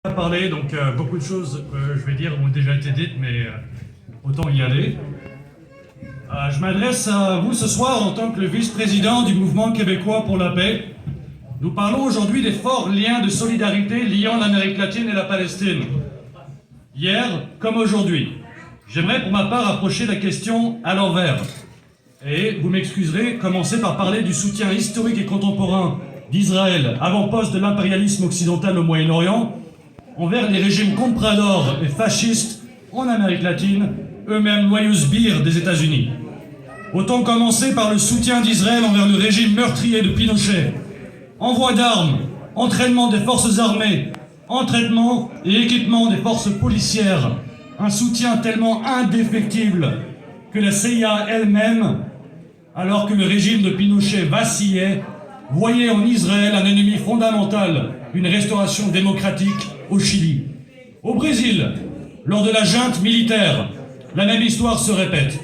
Parler, donc beaucoup de choses que je vais dire ont déjà été dites, mais autant y aller. Je m'adresse à vous ce soir en tant que le vice-président du mouvement québécois pour la paix. Nous parlons aujourd'hui des forts liens de solidarité liant l'Amérique latine et la Palestine. Hier, comme aujourd'hui, j'aimerais pour ma part approcher la question à l'envers. Et vous m'excuserez, commencer par parler du soutien historique et contemporain d'Israël, avant-poste de l'impérialisme occidental au Moyen-Orient, envers les régimes compradors et fascistes en Amérique latine, eux-mêmes noyaux sbires des États-Unis. Autant commencer par le soutien d'Israël envers le régime meurtrier de Pinochet. Envoi d'armes, entraînement des forces armées, entraînement et équipement des forces policières. Un soutien tellement indéfectible que la CIA elle-même, alors que le régime de Pinochet vacillait, voyait en Israël un ennemi fondamental d'une restauration démocratique au Chili. Au Brésil, lors de la junte militaire, la même histoire se répète.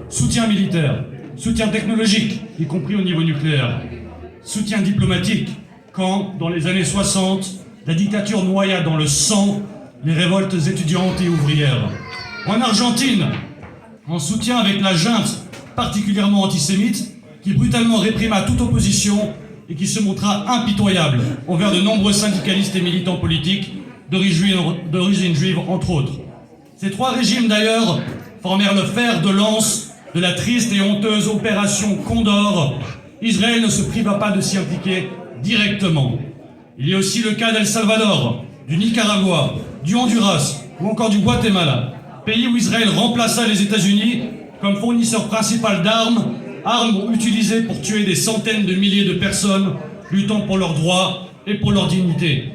Soutien militaire, soutien technologique, y compris au niveau nucléaire, soutien diplomatique, quand, dans les années 60, la dictature noya dans le sang les révoltes étudiantes et ouvrières. En Argentine, en soutien avec la junte particulièrement antisémite, qui brutalement réprima toute opposition et qui se montra impitoyable envers de nombreux syndicalistes et militants politiques d'origine juive, entre autres. Ces trois régimes, d'ailleurs, formèrent le fer de lance de la triste et honteuse opération Condor. Israël ne se priva pas de s'y impliquer directement. Il y a aussi le cas d'El Salvador, du Nicaragua, du Honduras ou encore du Guatemala, pays où Israël remplaça les États-Unis comme fournisseur principal d'armes, armes utilisées pour tuer des centaines de milliers de personnes luttant pour leurs droits et pour leur dignité.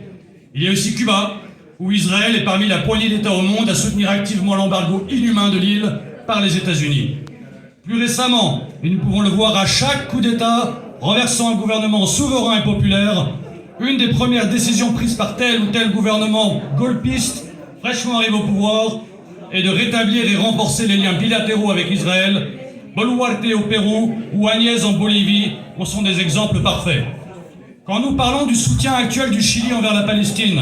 Il y a aussi Cuba, où Israël est parmi la poignée d'États au monde à soutenir activement l'embargo inhumain de l'île par les États-Unis. Plus récemment, et nous pouvons le voir à chaque coup d'État renversant un gouvernement souverain et populaire, une des premières décisions prises par tel ou tel gouvernement golpiste, fraîchement arrivé au pouvoir, est de rétablir et renforcer les liens bilatéraux avec Israël. Boluarte au Pérou ou Agnès en Bolivie en sont des exemples parfaits. Quand nous parlons du soutien actuel du Chili envers la Palestine,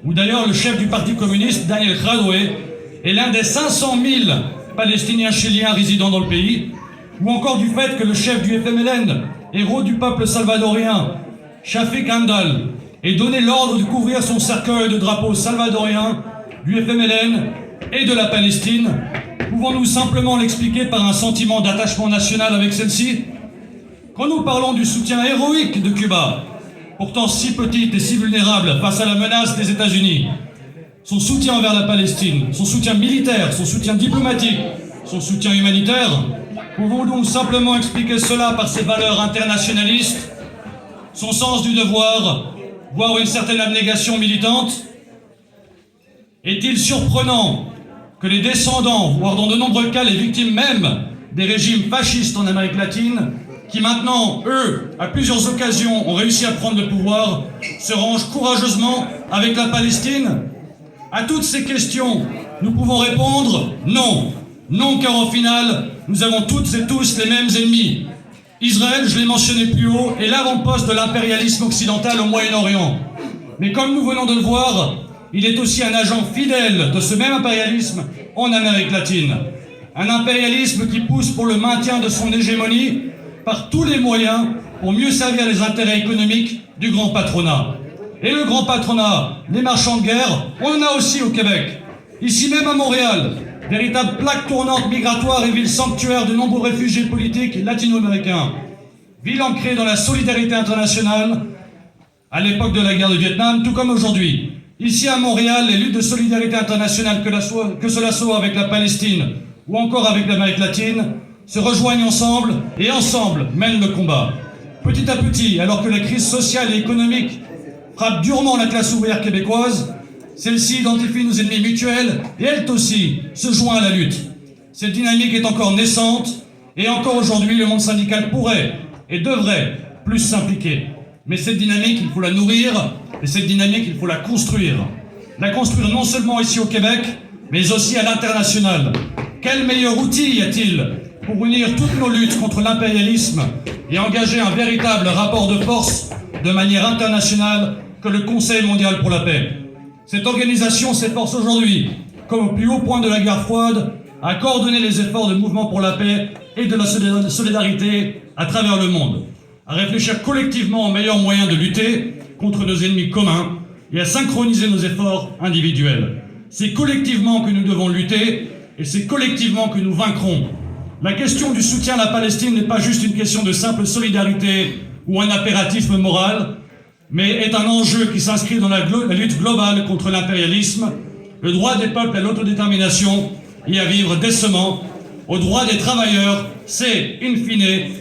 où d'ailleurs le chef du Parti communiste, Daniel Jadwe, est l'un des 500 000 Palestiniens chiliens résidant dans le pays, ou encore du fait que le chef du FMLN, héros du peuple salvadorien, Shafik Andal, ait donné l'ordre de couvrir son cercueil de drapeaux salvadoriens du FMLN et de la Palestine, pouvons-nous simplement l'expliquer par un sentiment d'attachement national avec celle-ci? Quand nous parlons du soutien héroïque de Cuba, pourtant si petite et si vulnérable face à la menace des États-Unis, son soutien envers la Palestine, son soutien militaire, son soutien diplomatique, son soutien humanitaire, pouvons-nous simplement expliquer cela par ses valeurs internationalistes, son sens du devoir, voire une certaine abnégation militante? Est-il surprenant que les descendants, voire dans de nombreux cas les victimes même des régimes fascistes en Amérique latine, qui maintenant, eux, à plusieurs occasions, ont réussi à prendre le pouvoir, se rangent courageusement avec la Palestine? À toutes ces questions, nous pouvons répondre non. Non, car au final, nous avons toutes et tous les mêmes ennemis. Israël, je l'ai mentionné plus haut, est l'avant-poste de l'impérialisme occidental au Moyen-Orient. Mais comme nous venons de le voir, il est aussi un agent fidèle de ce même impérialisme en Amérique latine. Un impérialisme qui pousse pour le maintien de son hégémonie par tous les moyens pour mieux servir les intérêts économiques du grand patronat. Et le grand patronat, les marchands de guerre, on en a aussi au Québec. Ici même à Montréal, véritable plaque tournante migratoire et ville sanctuaire de nombreux réfugiés politiques latino-américains. Ville ancrée dans la solidarité internationale à l'époque de la guerre de Vietnam, tout comme aujourd'hui. Ici à Montréal, les luttes de solidarité internationale, que cela soit avec la Palestine ou encore avec l'Amérique latine, se rejoignent ensemble et ensemble mènent le combat. Petit à petit, alors que la crise sociale et économique frappe durement la classe ouvrière québécoise, celle-ci identifie nos ennemis mutuels et elle aussi se joint à la lutte. Cette dynamique est encore naissante et encore aujourd'hui, le monde syndical pourrait et devrait plus s'impliquer. Mais cette dynamique, il faut la nourrir. Et cette dynamique, il faut la construire. La construire non seulement ici au Québec, mais aussi à l'international. Quel meilleur outil y a-t-il pour unir toutes nos luttes contre l'impérialisme et engager un véritable rapport de force de manière internationale que le Conseil mondial pour la paix? Cette organisation s'efforce aujourd'hui, comme au plus haut point de la guerre froide, à coordonner les efforts de mouvement pour la paix et de la solidarité à travers le monde, à réfléchir collectivement aux meilleurs moyens de lutter contre nos ennemis communs et à synchroniser nos efforts individuels. C'est collectivement que nous devons lutter et c'est collectivement que nous vaincrons. La question du soutien à la Palestine n'est pas juste une question de simple solidarité ou un impératisme moral, mais est un enjeu qui s'inscrit dans la lutte globale contre l'impérialisme, le droit des peuples à l'autodétermination et à vivre décemment, au droit des travailleurs, c'est, in fine,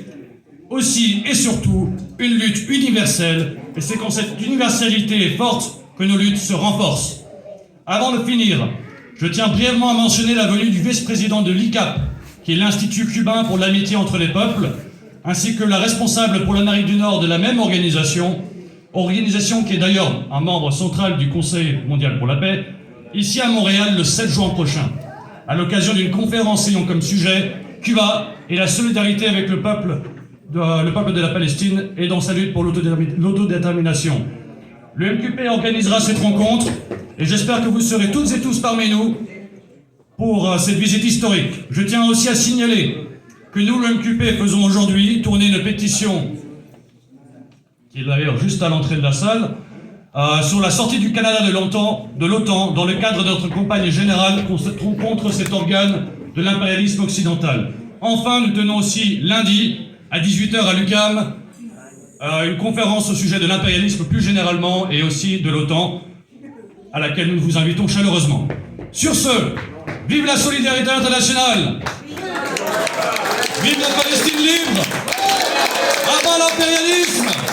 aussi et surtout une lutte universelle, et c'est quand cette universalité est forte que nos luttes se renforcent. Avant de finir, je tiens brièvement à mentionner la venue du vice-président de l'ICAP, qui est l'Institut cubain pour l'amitié entre les peuples, ainsi que la responsable pour l'Amérique du Nord de la même organisation qui est d'ailleurs un membre central du Conseil mondial pour la paix, ici à Montréal le 7 juin prochain, à l'occasion d'une conférence ayant comme sujet Cuba et la solidarité avec le peuple de la Palestine et dans sa lutte pour l'autodétermination. Le MQP organisera cette rencontre et j'espère que vous serez toutes et tous parmi nous pour cette visite historique. Je tiens aussi à signaler que nous, le MQP, faisons aujourd'hui tourner une pétition, qui est d'ailleurs juste à l'entrée de la salle, sur la sortie du Canada de l'OTAN dans le cadre de notre campagne générale contre cet organe de l'impérialisme occidental. Enfin, nous tenons aussi lundi, à 18h à l'UQAM, une conférence au sujet de l'impérialisme plus généralement et aussi de l'OTAN, à laquelle nous vous invitons chaleureusement. Sur ce, vive la solidarité internationale! Vive la Palestine libre! À bas l'impérialisme!